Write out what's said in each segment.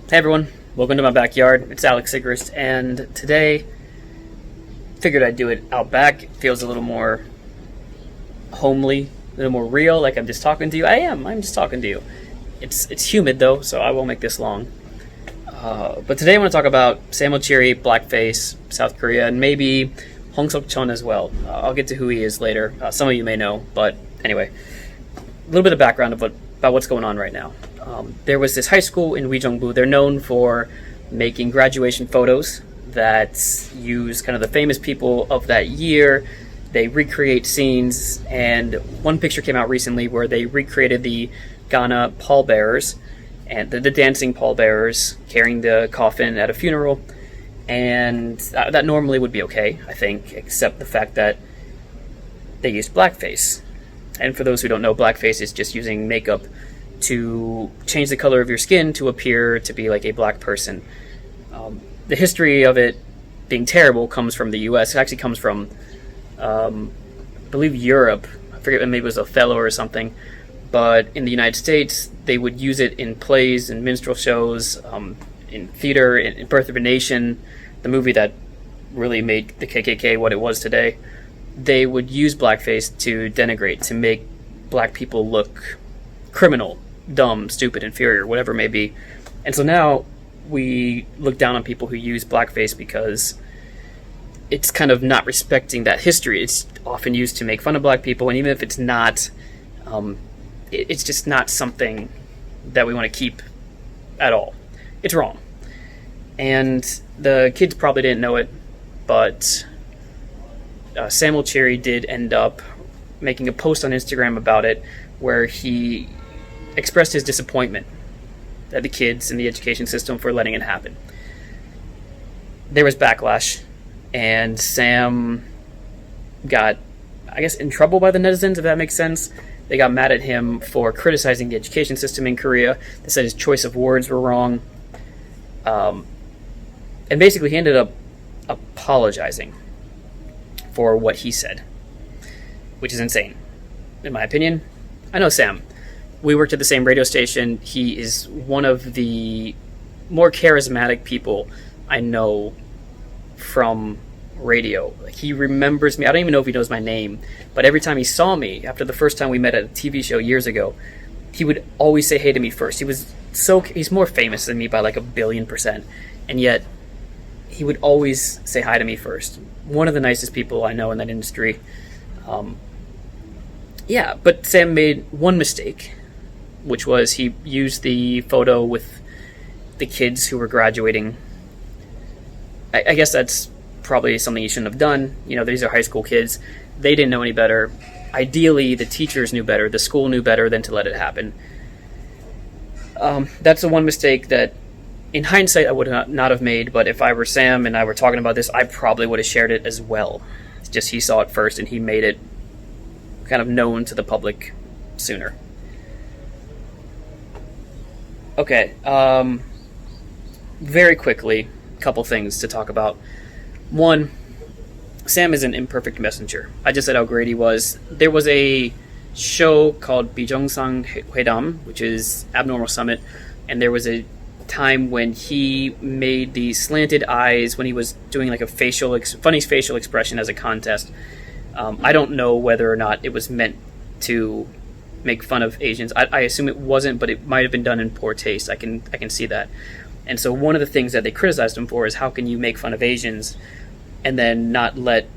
Hey everyone, welcome to my backyard. It's Alex Sigrist, and today figured I'd do it out back. It feels a little more homely, a little more real, like I'm just talking to you. I'm just talking to you. It's humid though, so I won't make this long. But today I want to talk about Sam Okyere, Blackface, South Korea, and maybe Seok-cheon as well. I'll get to who he is later. Some of you may know, but anyway, a little bit of background about what's going on right now. There was this high school in Uijeongbu. They're known for making graduation photos that use kind of the famous people of that year. They recreate scenes, and one picture came out recently where they recreated the Ghana pallbearers and the dancing pallbearers carrying the coffin at a funeral. And that normally would be okay, I think, except the fact that they used blackface. And for those who don't know, blackface is just using makeup to change the color of your skin to appear to be like a black person. The history of it being terrible comes from the US. It actually comes from, I believe, Europe. I forget, maybe it was Othello or something. But in the United States, they would use it in plays and minstrel shows, in theater, in Birth of a Nation, the movie that really made the KKK what it was today. They would use blackface to denigrate, to make black people look criminal, dumb, stupid, inferior, whatever it may be. And so now we look down on people who use blackface because it's kind of not respecting that history. It's often used to make fun of black people, and even if it's not, it's just not something that we want to keep at all. It's wrong. And the kids probably didn't know it, but Sam Okyere did end up making a post on Instagram about it where he expressed his disappointment at the kids and the education system for letting it happen. There was backlash, and Sam got, I guess, in trouble by the netizens, if that makes sense. They got mad at him for criticizing the education system in Korea. They said his choice of words were wrong. And basically he ended up apologizing for what he said, which is insane, in my opinion. I know Sam. We worked at the same radio station. He is one of the more charismatic people I know from radio. He remembers me. I don't even know if he knows my name, but every time he saw me, after the first time we met at a TV show years ago, he would always say hey to me first. He's more famous than me by like 1,000,000,000%, and yet he would always say hi to me first. One of the nicest people I know in that industry. But Sam made one mistake, which was he used the photo with the kids who were graduating. I guess that's probably something he shouldn't have done. You know, these are high school kids. They didn't know any better. Ideally, the teachers knew better, the school knew better than to let it happen. That's the one mistake that, in hindsight, I would not have made, but if I were Sam and I were talking about this, I probably would have shared it as well. It's just he saw it first and he made it kind of known to the public sooner. Okay, very quickly, a couple things to talk about. One, Sam is an imperfect messenger. I just said how great he was. There was a show called Bijeongsang Hwaedam, which is Abnormal Summit, and there was a time when he made the slanted eyes when he was doing like a funny facial expression as a contest. I don't know whether or not it was meant to make fun of Asians. I assume it wasn't, but it might have been done in poor taste. I can see that. And so one of the things that they criticized him for is how can you make fun of Asians and then not let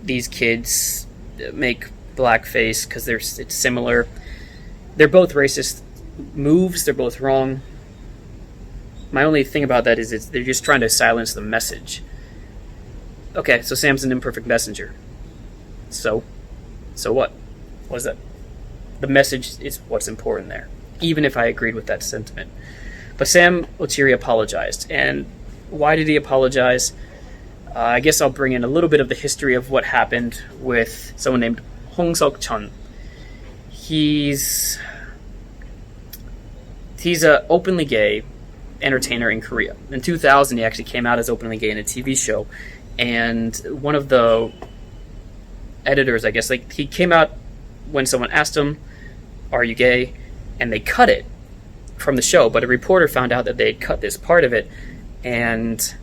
these kids make blackface because it's similar. They're both racist moves. They're both wrong. My only thing about that is they're just trying to silence the message. Okay, so Sam's an imperfect messenger. So what? What is that? The message is what's important there, even if I agreed with that sentiment. But Sam Okyere apologized. And why did he apologize? I guess I'll bring in a little bit of the history of what happened with someone named Seok-cheon. He's an openly gay entertainer in Korea. In 2000, he actually came out as openly gay in a TV show. And one of the editors, I guess, he came out when someone asked him, "Are you gay?" And they cut it from the show, but a reporter found out that they had cut this part of it and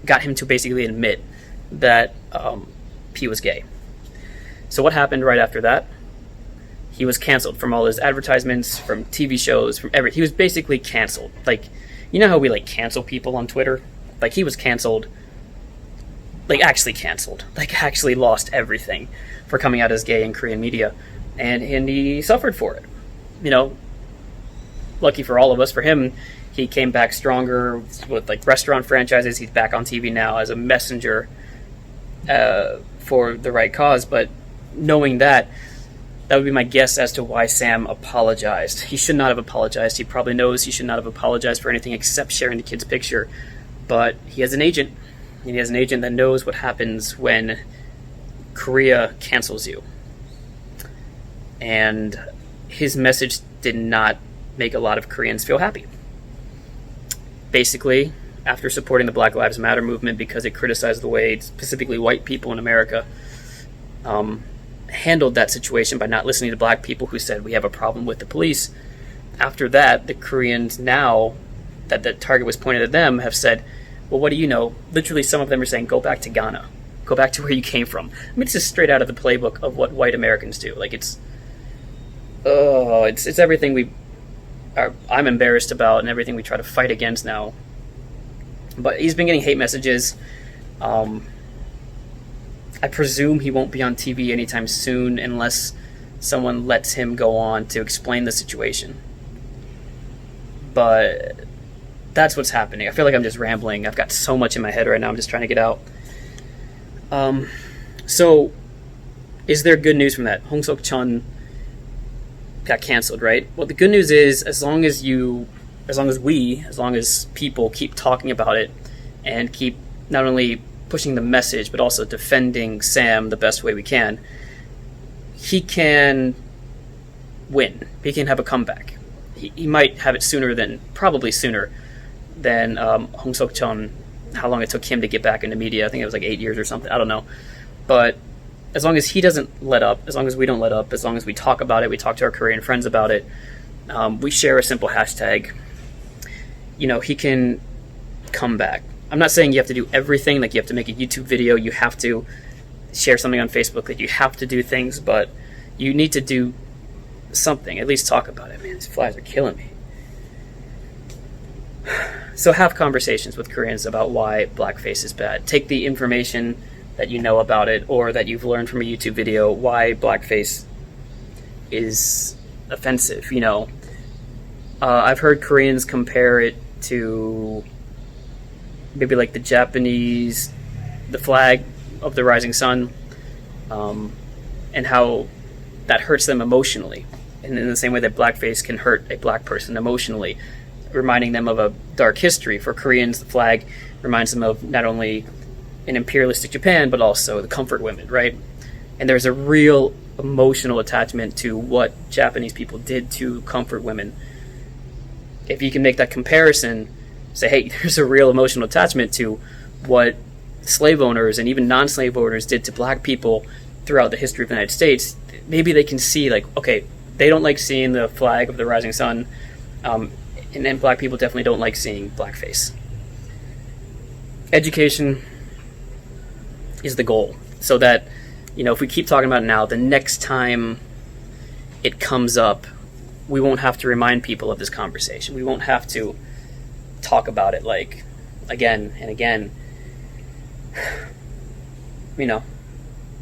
got him to basically admit that he was gay. So what happened right after that? He was canceled from all his advertisements, from TV shows, from everything. He was basically canceled. Like, you know how we, like, cancel people on Twitter? Like, he was canceled. Like, actually lost everything for coming out as gay in Korean media. And he suffered for it. You know, lucky for all of us, for him, he came back stronger with, like, restaurant franchises. He's back on TV now as a messenger for the right cause. But knowing that would be my guess as to why Sam apologized. He should not have apologized. He probably knows he should not have apologized for anything except sharing the kid's picture. But he has an agent. And he has an agent that knows what happens when Korea cancels you. And his message did not make a lot of Koreans feel happy. Basically, after supporting the Black Lives Matter movement because it criticized the way specifically white people in America handled that situation by not listening to black people who said we have a problem with the police. After that, the Koreans, now that the target was pointed at them, have said, well, what do you know? Literally, some of them are saying, go back to Ghana. Go back to where you came from. I mean, it's just straight out of the playbook of what white Americans do. Like, it's everything I'm embarrassed about and everything we try to fight against now. But he's been getting hate messages. I presume he won't be on TV anytime soon unless someone lets him go on to explain the situation. But that's what's happening. I feel like I'm just rambling. I've got so much in my head right now. I'm just trying to get out. So, is there good news from that? Seok-cheon got canceled, right? Well, the good news is as long as people keep talking about it and keep not only pushing the message, but also defending Sam the best way we can, he can win. He can have a comeback. He might have it probably sooner than Seok-cheon, how long it took him to get back into media. I think it was like 8 years or something. I don't know. But as long as he doesn't let up, as long as we don't let up, as long as we talk about it, we talk to our Korean friends about it, we share a simple hashtag, he can come back. I'm not saying you have to do everything, like you have to make a YouTube video, you have to share something on Facebook, that you have to do things, but you need to do something, at least talk about it. Man, these flies are killing me. So have conversations with Koreans about why blackface is bad. Take the information that you know about it or that you've learned from a YouTube video, why blackface is offensive, I've heard Koreans compare it to maybe like the flag of the rising sun, and how that hurts them emotionally. And in the same way that blackface can hurt a black person emotionally, reminding them of a dark history. For Koreans, the flag reminds them of not only an imperialistic Japan, but also the comfort women, right? And there's a real emotional attachment to what Japanese people did to comfort women. If you can make that comparison, say, hey, there's a real emotional attachment to what slave owners and even non-slave owners did to black people throughout the history of the United States, maybe they can see, like, okay, they don't like seeing the flag of the rising sun, and then black people definitely don't like seeing blackface. Education is the goal, so that, if we keep talking about it now, the next time it comes up, we won't have to remind people of this conversation. We won't have to talk about it, like, again and again.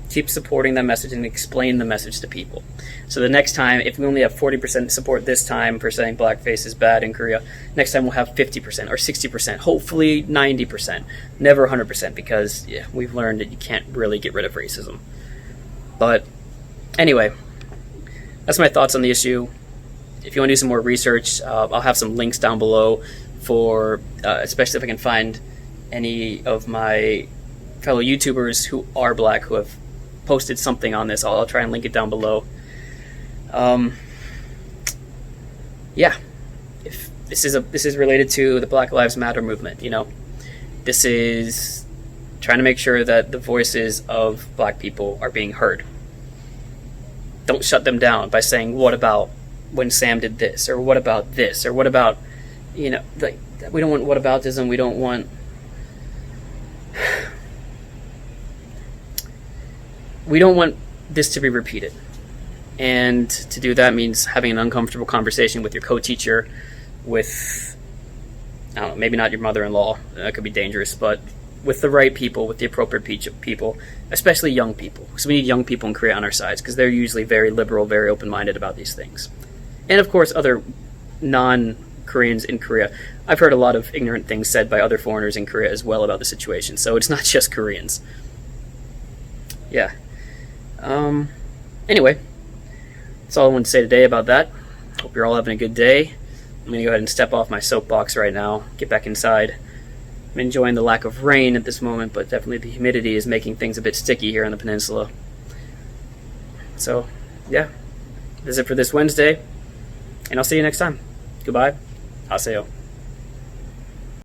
Keep supporting that message and explain the message to people. So the next time, if we only have 40% support this time for saying blackface is bad in Korea, next time we'll have 50% or 60%, hopefully 90%, never 100%, because we've learned that you can't really get rid of racism. But anyway, that's my thoughts on the issue. If you want to do some more research, I'll have some links down below for, especially if I can find any of my fellow YouTubers who are black who have posted something on this. I'll try and link it down below. If this is related to the Black Lives Matter movement, this is trying to make sure that the voices of black people are being heard. Don't shut them down by saying, what about when Sam did this, or what about this, or what about, you know, like, we don't want whataboutism. We don't want this to be repeated. And to do that means having an uncomfortable conversation with your co-teacher, with, I don't know, maybe not your mother-in-law, that could be dangerous, but with the right people, with the appropriate people, especially young people. So we need young people in Korea on our sides, because they're usually very liberal, very open-minded about these things. And of course, other non-Koreans in Korea. I've heard a lot of ignorant things said by other foreigners in Korea as well about the situation, so it's not just Koreans. Yeah. Anyway, that's all I want to say today about that. Hope you're all having a good day. I'm going to go ahead and step off my soapbox right now, get back inside. I'm enjoying the lack of rain at this moment, but definitely the humidity is making things a bit sticky here on the peninsula. So, yeah, that's it for this Wednesday, and I'll see you next time. Goodbye. Haseo.